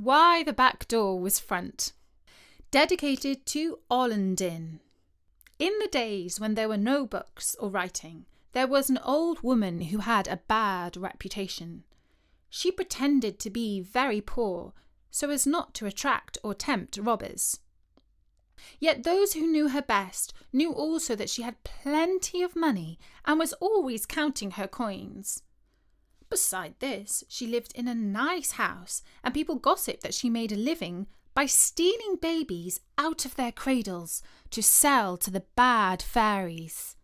Why the back door was front. Dedicated to Ollendin. In the days when there were no books or writing, there was an old woman who had a bad reputation. She pretended to be very poor, so as not to attract or tempt robbers. Yet those who knew her best knew also that she had plenty of money and was always counting her coins. Beside this, she lived in a nice house, and people gossiped that she made a living by stealing babies out of their cradles to sell to the bad fairies.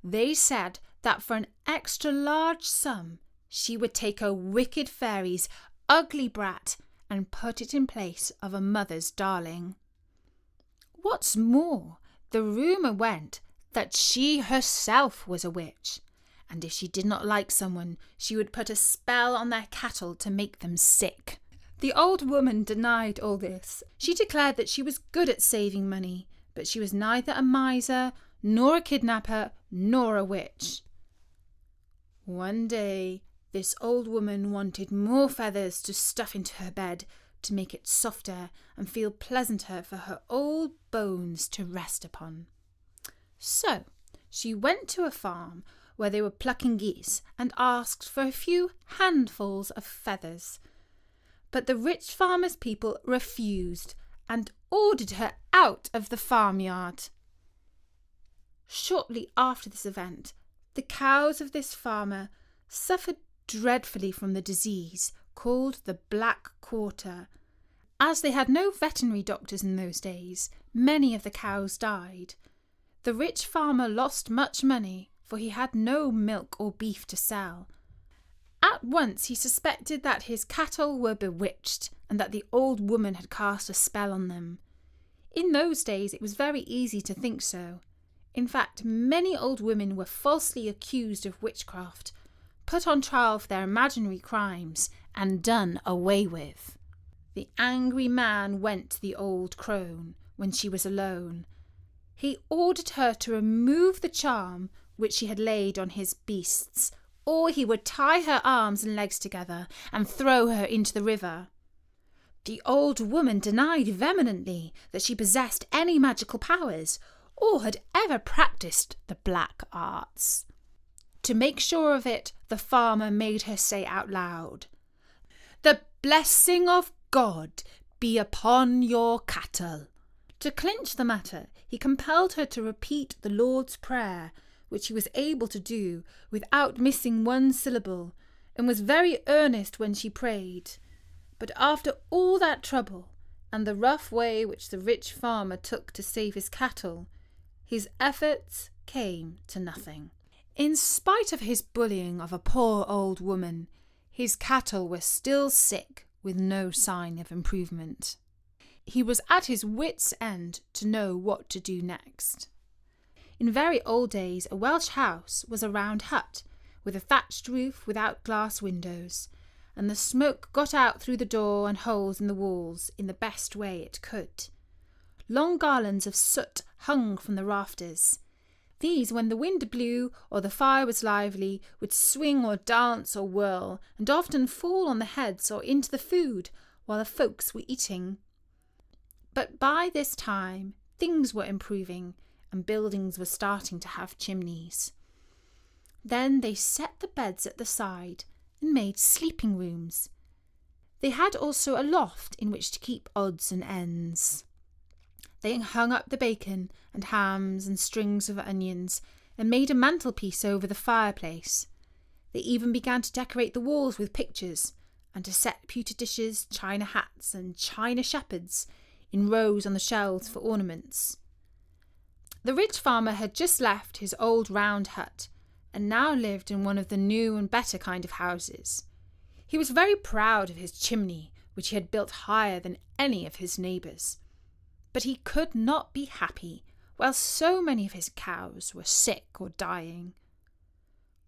They said that for an extra large sum, she would take a wicked fairy's ugly brat and put it in place of a mother's darling. What's more, the rumour went that she herself was a witch, and if she did not like someone, she would put a spell on their cattle to make them sick. The old woman denied all this. She declared that she was good at saving money, but she was neither a miser, nor a kidnapper, nor a witch. One day, this old woman wanted more feathers to stuff into her bed, to make it softer and feel pleasanter for her old bones to rest upon. So she went to a farm where they were plucking geese and asked for a few handfuls of feathers. But the rich farmer's people refused and ordered her out of the farmyard. Shortly after this event, the cows of this farmer suffered dreadfully from the disease called the Black Quarter. As they had no veterinary doctors in those days, many of the cows died. The rich farmer lost much money, for he had no milk or beef to sell. At once he suspected that his cattle were bewitched and that the old woman had cast a spell on them. In those days it was very easy to think so. In fact, many old women were falsely accused of witchcraft, put on trial for their imaginary crimes, and done away with. The angry man went to the old crone when she was alone. He ordered her to remove the charm which she had laid on his beasts, or he would tie her arms and legs together and throw her into the river. The old woman denied vehemently that she possessed any magical powers or had ever practised the black arts. To make sure of it, the farmer made her say out loud, "The blessing of God be upon your cattle." To clinch the matter, he compelled her to repeat the Lord's Prayer, which he was able to do without missing one syllable, and was very earnest when she prayed. But after all that trouble, and the rough way which the rich farmer took to save his cattle, his efforts came to nothing. In spite of his bullying of a poor old woman, his cattle were still sick with no sign of improvement. He was at his wits' end to know what to do next. In very old days, a Welsh house was a round hut with a thatched roof without glass windows, and the smoke got out through the door and holes in the walls in the best way it could. Long garlands of soot hung from the rafters. These, when the wind blew or the fire was lively, would swing or dance or whirl, and often fall on the heads or into the food while the folks were eating. But by this time things were improving, and buildings were starting to have chimneys. Then they set the beds at the side and made sleeping rooms. They had also a loft in which to keep odds and ends. They hung up the bacon and hams and strings of onions and made a mantelpiece over the fireplace. They even began to decorate the walls with pictures and to set pewter dishes, china hats and china shepherds in rows on the shelves for ornaments. The rich farmer had just left his old round hut and now lived in one of the new and better kind of houses. He was very proud of his chimney, which he had built higher than any of his neighbours. But he could not be happy while so many of his cows were sick or dying.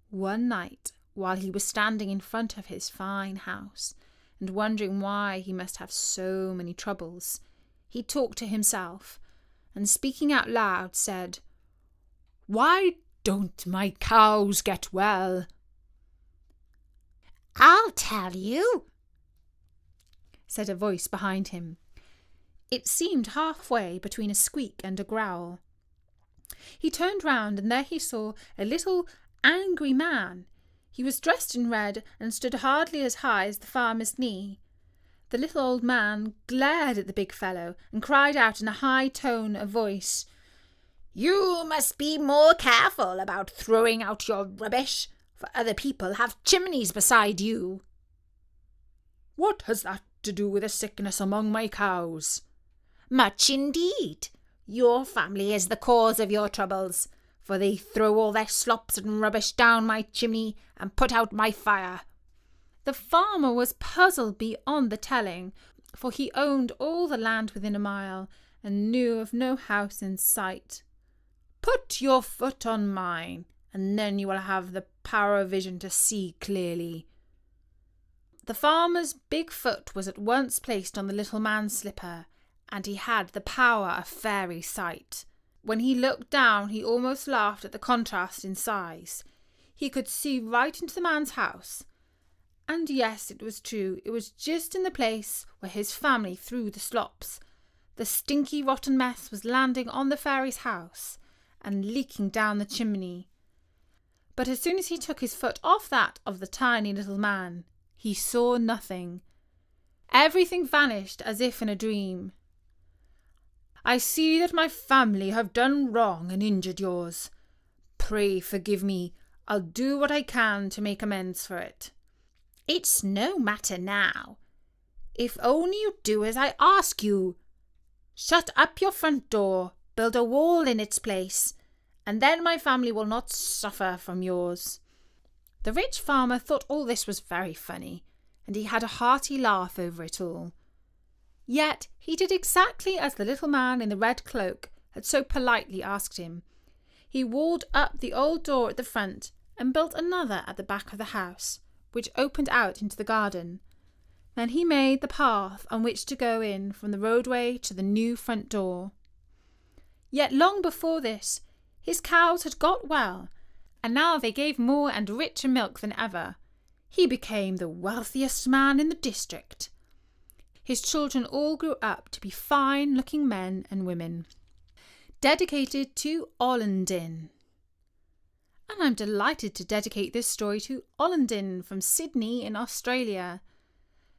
One night, while he was standing in front of his fine house and wondering why he must have so many troubles, he talked to himself and, speaking out loud, said, "Why don't my cows get well?" "I'll tell you," said a voice behind him. It seemed halfway between a squeak and a growl. He turned round, and there he saw a little angry man. He was dressed in red and stood hardly as high as the farmer's knee. The little old man glared at the big fellow and cried out in a high tone of voice, "You must be more careful about throwing out your rubbish, for other people have chimneys beside you." "What has that to do with a sickness among my cows?" "Much indeed. Your family is the cause of your troubles, for they throw all their slops and rubbish down my chimney and put out my fire." The farmer was puzzled beyond the telling, for he owned all the land within a mile and knew of no house in sight. "Put your foot on mine, and then you will have the power of vision to see clearly." The farmer's big foot was at once placed on the little man's slipper, and he had the power of fairy sight. When he looked down, he almost laughed at the contrast in size. He could see right into the man's house. And yes, it was true, it was just in the place where his family threw the slops. The stinky, rotten mess was landing on the fairy's house and leaking down the chimney. But as soon as he took his foot off that of the tiny little man, he saw nothing. Everything vanished as if in a dream. "I see that my family have done wrong and injured yours. Pray forgive me. I'll do what I can to make amends for it." "It's no matter now. If only you do as I ask you. Shut up your front door, build a wall in its place, and then my family will not suffer from yours." The rich farmer thought all this was very funny, and he had a hearty laugh over it all. Yet he did exactly as the little man in the red cloak had so politely asked him. He walled up the old door at the front and built another at the back of the house, which opened out into the garden. Then he made the path on which to go in from the roadway to the new front door. Yet long before this, his cows had got well, and now they gave more and richer milk than ever. He became the wealthiest man in the district. His children all grew up to be fine-looking men and women. Dedicated to Ollendin. And I'm delighted to dedicate this story to Ollendin from Sydney in Australia.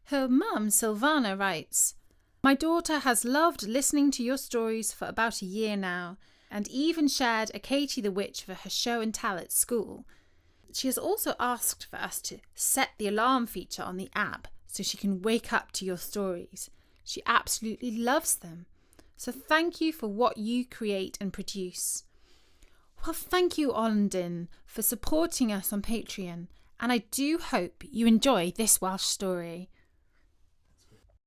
Her mum, Silvana, writes, "My daughter has loved listening to your stories for about a year now, and even shared a Katie the Witch for her show and tell at school. She has also asked for us to set the alarm feature on the app so she can wake up to your stories. She absolutely loves them. So thank you for what you create and produce." Well, thank you, Ollendin, for supporting us on Patreon, and I do hope you enjoy this Welsh story.